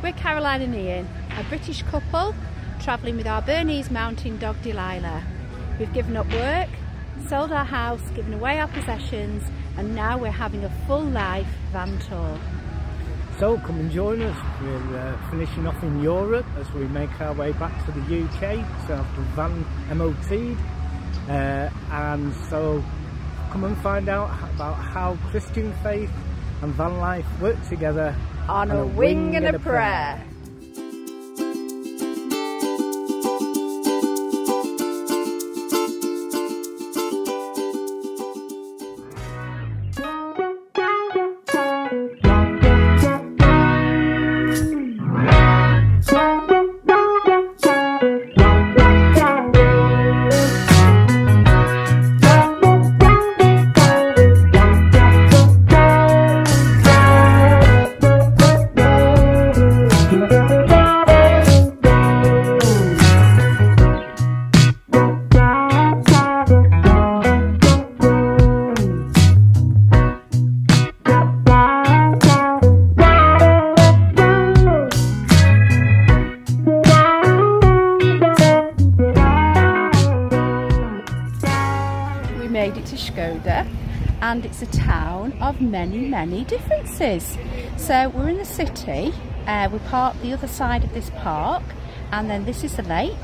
We're Caroline and Ian, a British couple travelling with our Bernese mountain dog Delilah. We've given up work, sold our house, given away our possessions, and now we're having a full life van tour. So come and join us. We're finishing off in Europe as we make our way back to the UK to have the van MOT'd. And so come and find out about how Christian faith and van life work together on a wing and a prayer. And it's a town of many differences. So we're in the city, we parked the other side of this park, and then this is the lake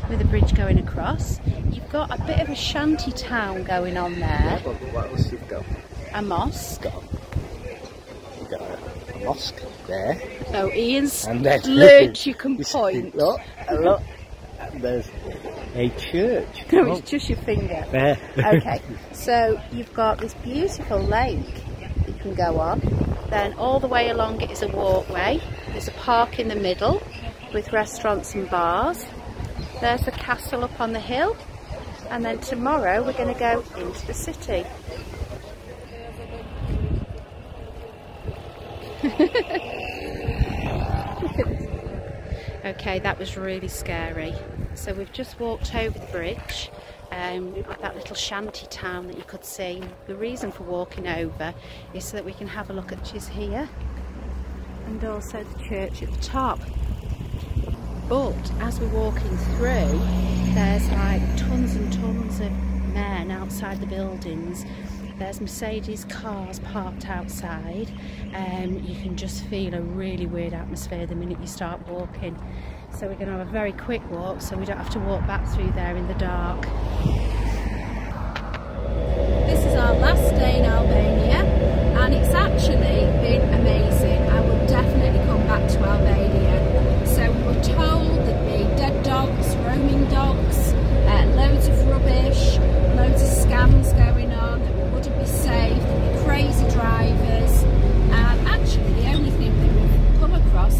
with a bridge going across. You've got a bit of a shanty town going on there. Yeah, but what else you've got? A mosque. You've got a mosque there. Oh, Ian's learnt you can point. Look, and there's a church. No, it's just your finger. There. Okay, so you've got this beautiful lake you can go on. Then all the way along it is a walkway. There's a park in the middle with restaurants and bars. There's the castle up on the hill. And then tomorrow we're going to go into the city. Okay, that was really scary. So we've just walked over the bridge, that little shanty town that you could see. The reason for walking over is so that we can have a look at which is here, and also the church at the top. But as we're walking through, there's like tons and tons of men outside the buildings. There's Mercedes cars parked outside. You can just feel a really weird atmosphere the minute you start walking. So we're going to have a very quick walk so we don't have to walk back through there in the dark. This is our last day in Albania, and it's actually been amazing. I will definitely come back to Albania. So we were told there'd be dead dogs, roaming dogs, loads of rubbish, loads of scams going on, that we wouldn't be safe, there'd be crazy drivers. Actually, the only thing that we've come across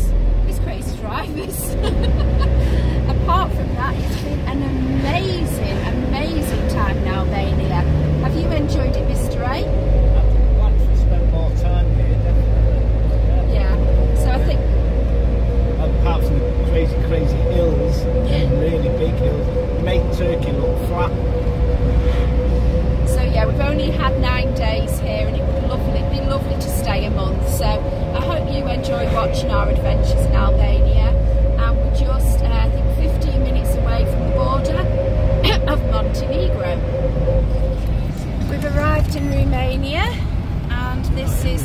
is crazy drivers. Apart from that, it's been an amazing time in Albania. Have you enjoyed it, Mr. A? I'd like to spend more time here, definitely. Yeah, so I think... Apart from the crazy hills, and really big hills, make Turkey look flat. So yeah, we've only had 9 days here, and it would be lovely to stay a month. So I hope you enjoyed watching our adventures in Albania. And we're just, I think, 15 minutes away from the border of Montenegro. We've arrived in Romania, and this is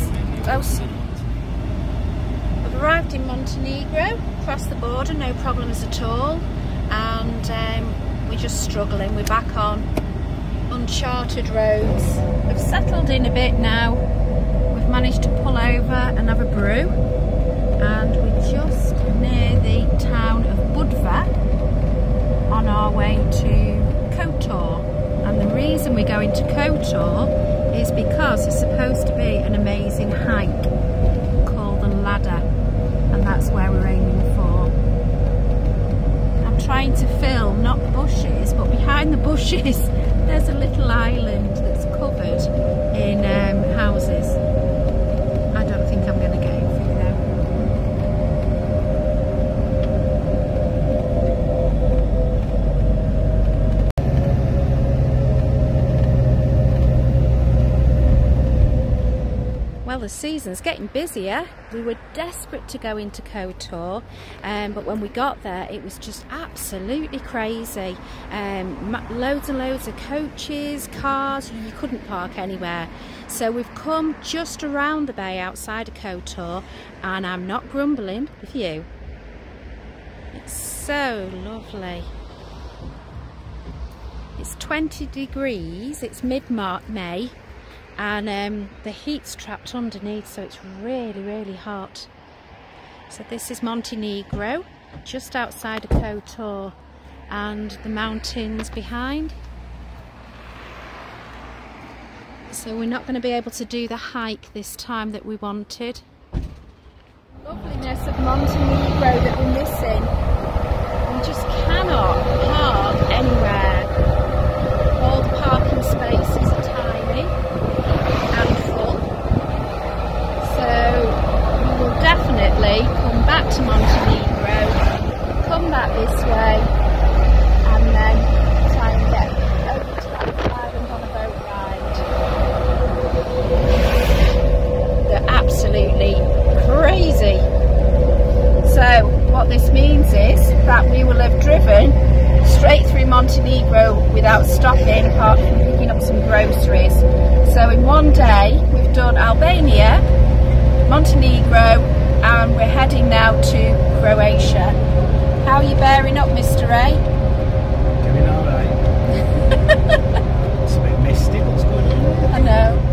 We've arrived in Montenegro, crossed the border, no problems at all, and we're just struggling. We're back on uncharted roads. We've settled in a bit now. We've managed to pull over and have a brew, and we're just near the town of Budva on our way to Kotor. And the reason we're going to Kotor is because it's supposed to be an amazing hike called the Ladder, and that's where we're aiming for. I'm trying to film not the bushes, but behind the bushes there's a little island that's covered in houses. I don't think I'm going to get in through there. the season's getting busier. We were desperate to go into Co Tour, but when we got there it was just absolutely crazy. Loads and loads of coaches, cars, you couldn't park anywhere. So we've come just around the bay outside of Co Tour, and I'm not grumbling with you. It's so lovely. It's 20 degrees, it's mid-May, and the heat's trapped underneath, so it's really, really hot. So this is Montenegro, just outside of Co Tour, and the mountains behind. So we're not going to be able to do the hike this time that we wanted. Loveliness of Montenegro that we're missing. We just cannot park anywhere. All the parking spaces are tiny and full. So we will definitely come back to Montenegro, come back this way, and then try and get over to that island on a boat ride. They're absolutely crazy. So what this means is that we will have driven straight through Montenegro without stopping, apart from picking up some groceries. So in one day we've done Albania, Montenegro, and we're heading now to Croatia. How are you bearing up, Mr. A? Doing alright. It's a bit misty, what's going on? I know.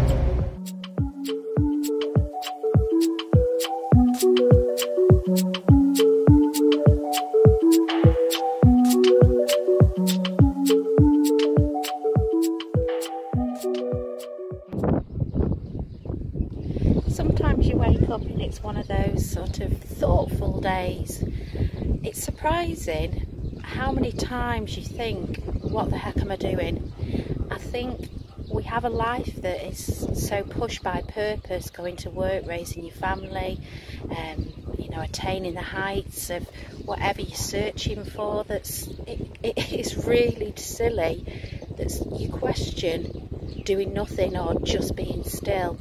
Sometimes you wake up and it's one of those sort of thoughtful days. It's surprising how many times you think, what the heck am I doing? I think we have a life that is so pushed by purpose, going to work, raising your family, you know, attaining the heights of whatever you're searching for. It is really silly that you question doing nothing or just being still.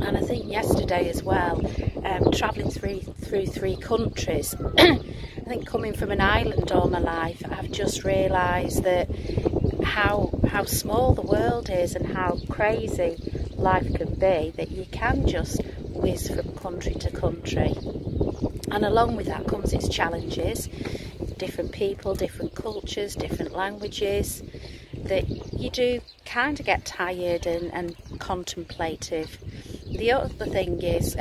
And I think yesterday as well, travelling through 3 countries, I think coming from an island all my life, I've just realised that how small the world is and how crazy life can be, that you can just whiz from country to country. And along with that comes its challenges, different people, different cultures, different languages, that you do kind of get tired and contemplative. The other thing is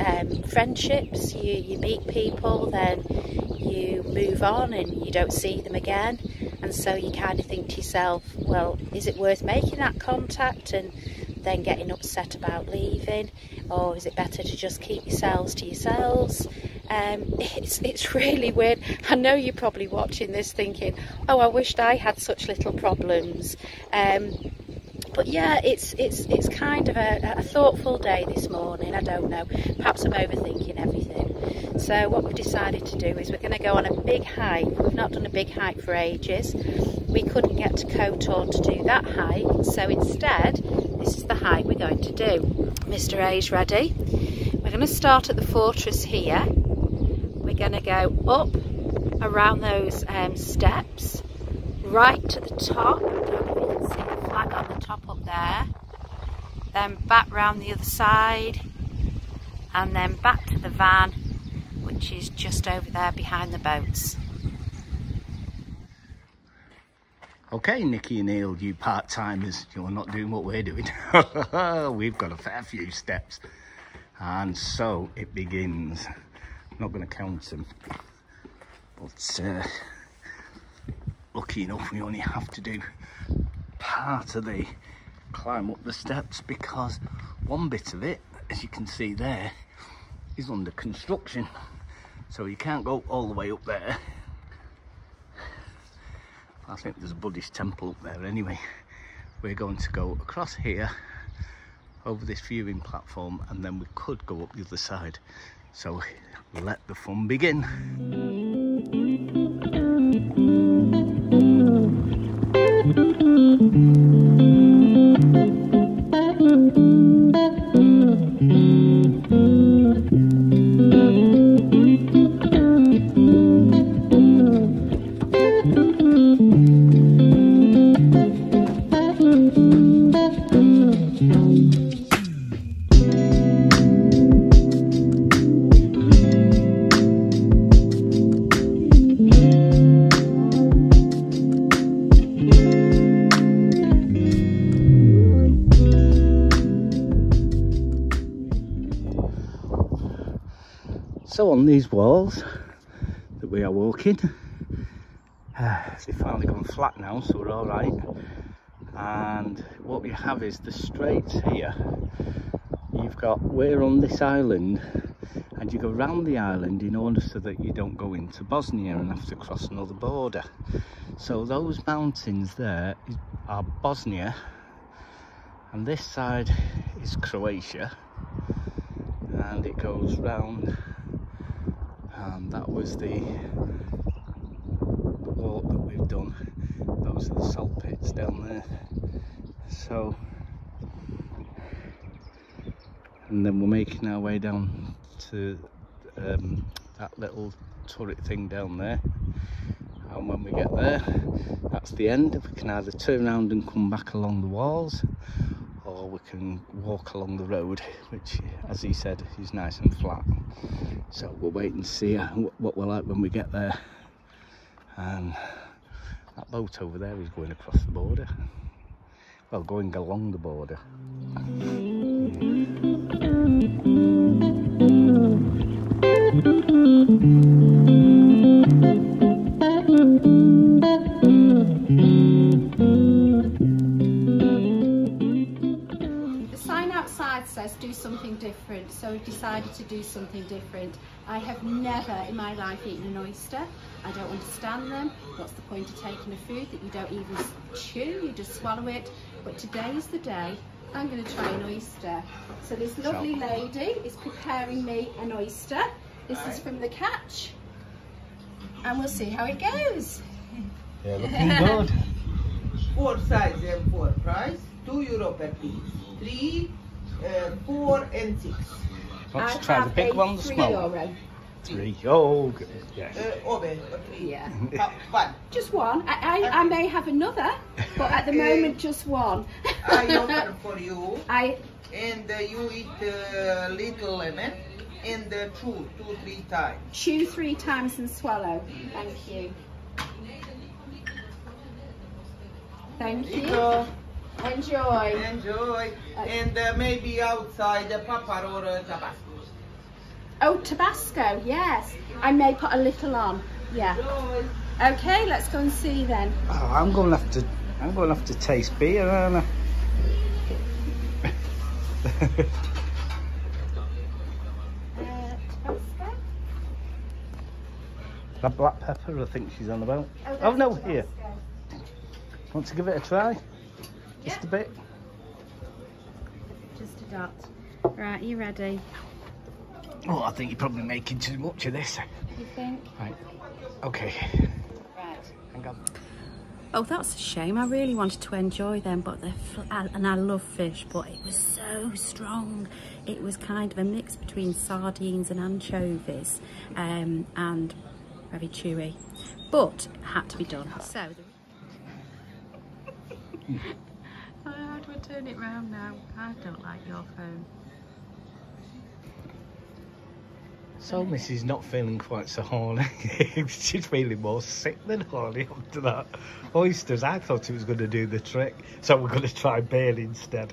friendships. You meet people, then you move on and you don't see them again, and so you kind of think to yourself, well, is it worth making that contact and then getting upset about leaving, or is it better to just keep yourselves to yourselves? It's really weird. I know you're probably watching this thinking, oh, I wished I had such little problems. But yeah, it's kind of a thoughtful day this morning. I don't know, perhaps I'm overthinking everything. So what we've decided to do is we're going to go on a big hike. We've not done a big hike for ages. We couldn't get to Co Tour to do that hike, so instead this is the hike we're going to do. Mr. A's ready. We're going to start at the fortress here. We're going to go up around those steps right to the top. I don't know if you can see the flag on the top up there. Then back round the other side, and then back to the van, which is just over there behind the boats. Okay, Nickie and Neil, you part-timers, you're not doing what we're doing. We've got a fair few steps. And so it begins. I'm not going to count them. But lucky enough, we only have to do part of the climb up the steps, because one bit of it, as you can see there, is under construction. So you can't go all the way up there. I think there's a Buddhist temple up there anyway. We're going to go across here over this viewing platform, and then we could go up the other side. So let the fun begin. So on these walls that we are walking, they've finally gone flat now, so we're all right. And what we have is the straits here. We're on this island, and you go round the island in order so that you don't go into Bosnia and have to cross another border. So those mountains there are Bosnia, and this side is Croatia, and it goes round, and that was the walk that we've done. Those are the salt pits down there. So, and then we're making our way down to that little turret thing down there, and when we get there, that's the end. We can either turn around and come back along the walls, or we can walk along the road, which, as he said, is nice and flat. So we'll wait and see what we're like when we get there. And that boat over there is going across the border. Well, going along the border. The sign outside says do something different, so we've decided to do something different. I have never in my life eaten an oyster. I don't understand them. What's the point of taking a food that you don't even chew, you just swallow it? But today's the day I'm going to try an oyster. So this lovely lady is preparing me an oyster. This is from the catch, and we'll see how it goes. Yeah, looking good. 4 size and 4 price, €2 per piece. 3, 4 and 6. Let's try the big one, the small one. 3. Oh, good. Yeah. Over 3. Yeah. 1. Just one. I may have another, but at the moment just one. I offer for you. I And you eat little lemon and chew 2-3 times. chew 3 times and swallow. Thank you. Thank you. So, Enjoy. enjoy. And maybe outside pepper or Tabasco. Oh, Tabasco, yes. I may put a little on. Yeah. Enjoy. Okay, let's go and see then. Oh, I'm going to have to taste beer, aren't I? Tabasco. That black pepper, I think she's on about. that's Oh no, Tabasco. here. Want to give it a try? Just Yeah. a bit. Just a dot. Right, you ready? Oh, I think you're probably making too much of this. You think? Right. Okay. Right. Hang on. Oh, that's a shame. I really wanted to enjoy them, but and I love fish, but it was so strong. It was kind of a mix between sardines and anchovies, and very chewy, but it had to be done. So, how do I turn it round now? I don't like your phone. So Missy's not feeling quite so horny. She's feeling more sick than horny after that. Oysters, I thought it was going to do the trick. So we're going to try beer instead.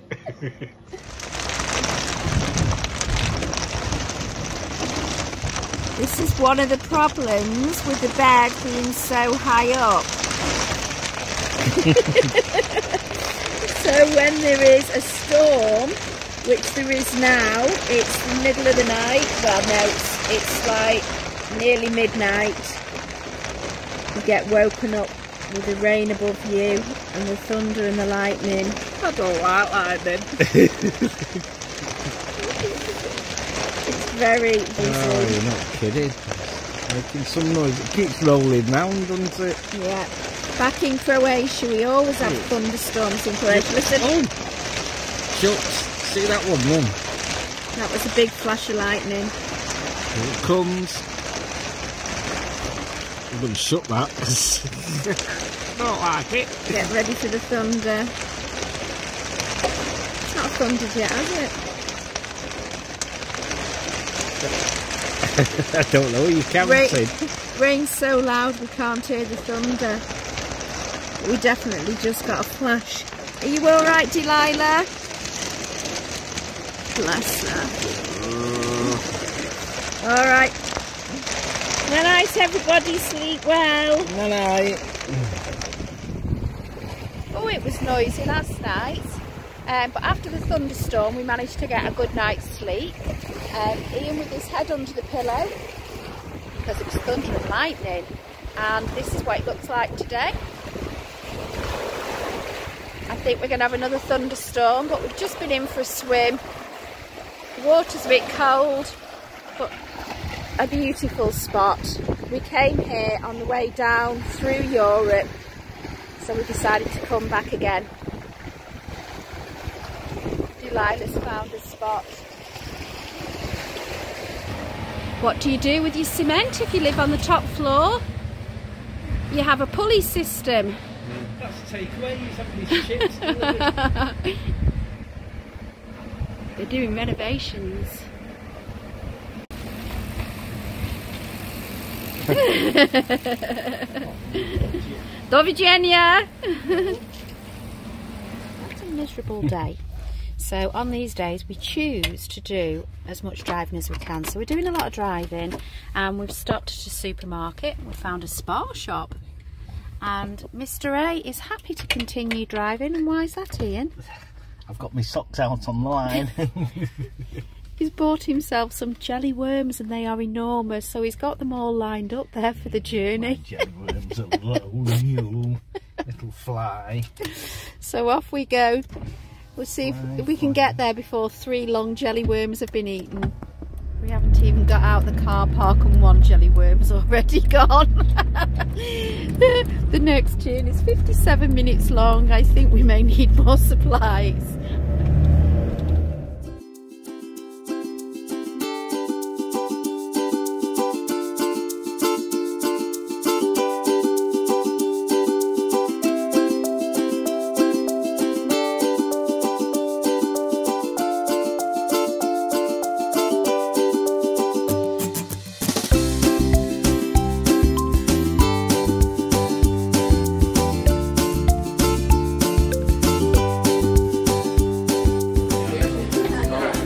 This is one of the problems with the bed being so high up. So when there is a storm, which there is now, it's the middle of the night. Well, no, it's like nearly midnight. You get woken up with the rain above you and the thunder and the lightning. I don't like lightning. It's very busy. Oh, you're not kidding. Making some noise. It keeps rolling round, doesn't it? Yeah. Back in Croatia, we always have thunderstorms in Croatia. Listen. Oh! Shucks. See that one, Mum? That was a big flash of lightning. Here it comes. I'm going to shut that because I don't like it. Get ready for the thunder. It's not thundered yet, has it? I don't know, you counted. Rain's so loud we can't hear the thunder. We definitely just got a flash. Are you alright, Delilah? Bless her. Alright, Good night, everybody. Sleep well. Good night. Oh, it was noisy last night. But after the thunderstorm, we managed to get a good night's sleep. Ian with his head under the pillow because it was thunder and lightning. And this is what it looks like today. I think we're going to have another thunderstorm, but we've just been in for a swim. The water's a bit cold, but a beautiful spot. We came here on the way down through Europe, so we decided to come back again. Delilah's found a spot. What do you do with your cement if you live on the top floor? You have a pulley system. That's takeaways, having these chips. They're doing renovations. Do widzenia! That's a miserable day. So on these days we choose to do as much driving as we can. So we're doing a lot of driving, and we've stopped at a supermarket. We found a spa shop, and Mr. A is happy to continue driving. And why is that, Ian? I've got my socks out on the line. He's bought himself some jelly worms, and they are enormous, so he's got them all lined up there for the journey. My jelly worms are little fly. So off we go. We'll see if we can get there before 3 long jelly worms have been eaten. We haven't even got out the car park and 1 jelly worm's already gone. The next journey is 57 minutes long. I think we may need more supplies.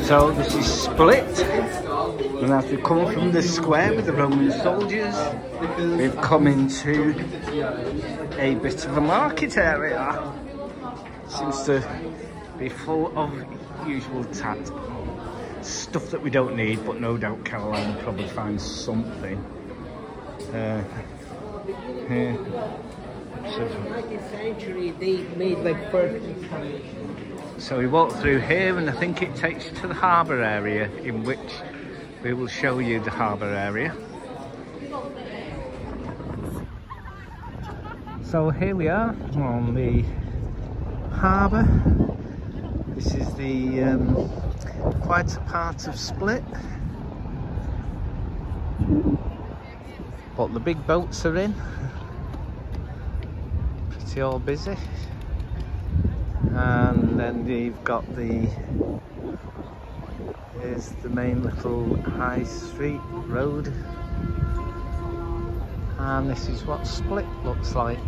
So this is Split, and as we come from the square with the Roman soldiers, we've come into a bit of a market area. Seems to be full of usual tat stuff that we don't need, but no doubt Caroline will probably find something here. So, 19th century they made like perfect. so we walk through here, and I think it takes you to the harbour area, in which we will show you the harbour area. So here we are on the harbour. This is the quite a part of Split, but the big boats are in, pretty all busy. And then you've got here's the main little high street road, and this is what Split looks like.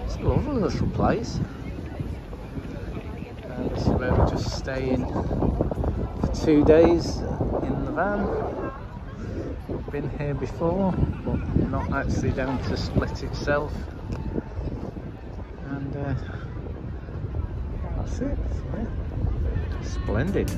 It's a lovely little place, and this is where we're just staying for 2 days in the van. We've been here before, but not actually down to Split itself, and that's it. Yeah. Splendid.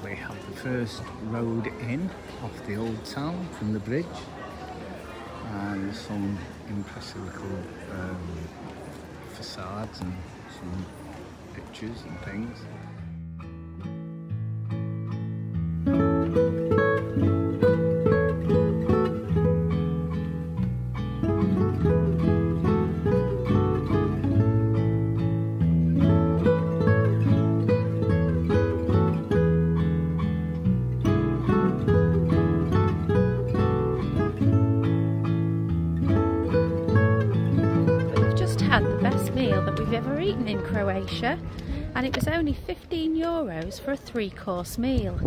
We have the first road in off the old town from the bridge, and some impressive little facades and some pictures and things. Had the best meal that we've ever eaten in Croatia, and it was only €15 for a 3-course meal.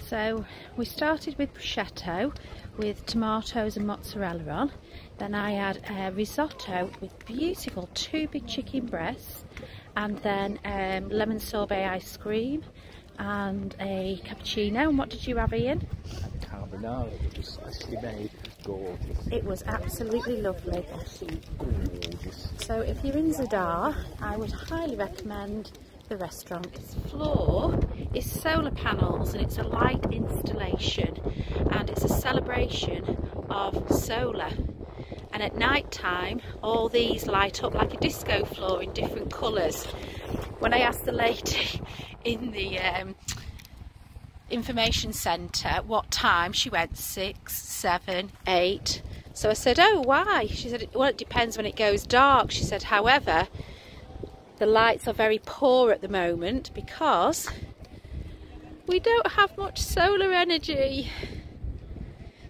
So we started with prosciutto with tomatoes and mozzarella on. Then I had a risotto with beautiful 2 big chicken breasts, and then lemon sorbet ice cream and a cappuccino. And what did you have, Ian? Carbonara, it was actually made gorgeous. It was absolutely lovely. Gorgeous. So if you're in Zadar, I would highly recommend the restaurant. Its floor is solar panels and it's a light installation, and it's a celebration of solar. And at night time, all these light up like a disco floor in different colours. When I asked the lady in the information centre what time, she went 6, 7, 8. So I said, oh, why? She said, well, it depends when it goes dark. She said, however, the lights are very poor at the moment because we don't have much solar energy.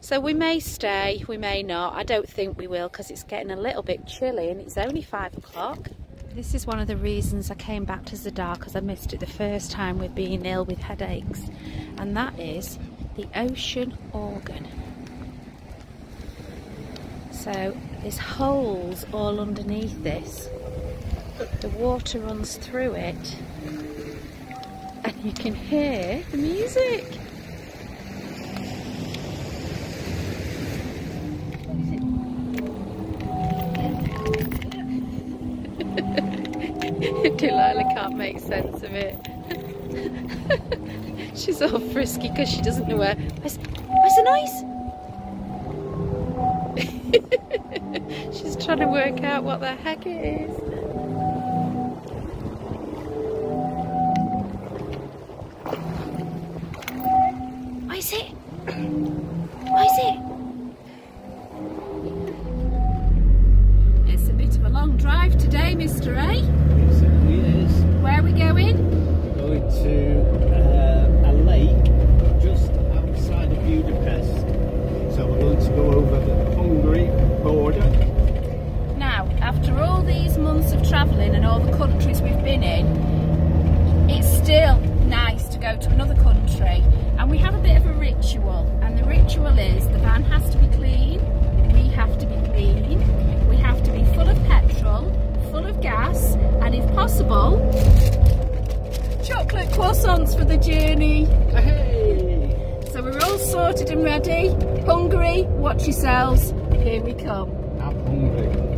So we may stay, we may not. I don't think we will because it's getting a little bit chilly and it's only 5 o'clock. This is one of the reasons I came back to Zadar, because I missed it the first time with being ill with headaches. And that is the ocean organ. So there's holes all underneath this. The water runs through it and you can hear the music. Delilah can't make sense of it. She's all frisky because she doesn't know where. Where's the noise? She's trying to work out what the heck it is. What is it? What is it? It's a bit of a long drive today, Mr. A. It certainly is. Where are we going? We're going to a lake just outside of Budapest. So we're going to go over the Hungary border. Now, after all these months of travelling and all the countries we've been in, it's still nice to go to another country, and we have a bit of a ritual, and the ritual is the van has to be clean, we have to be clean, we have to be full of petrol, full of gas, and if possible, chocolate croissants for the journey. Hey! So we're all sorted and ready. Hungary, watch yourselves, here we come. I'm hungry.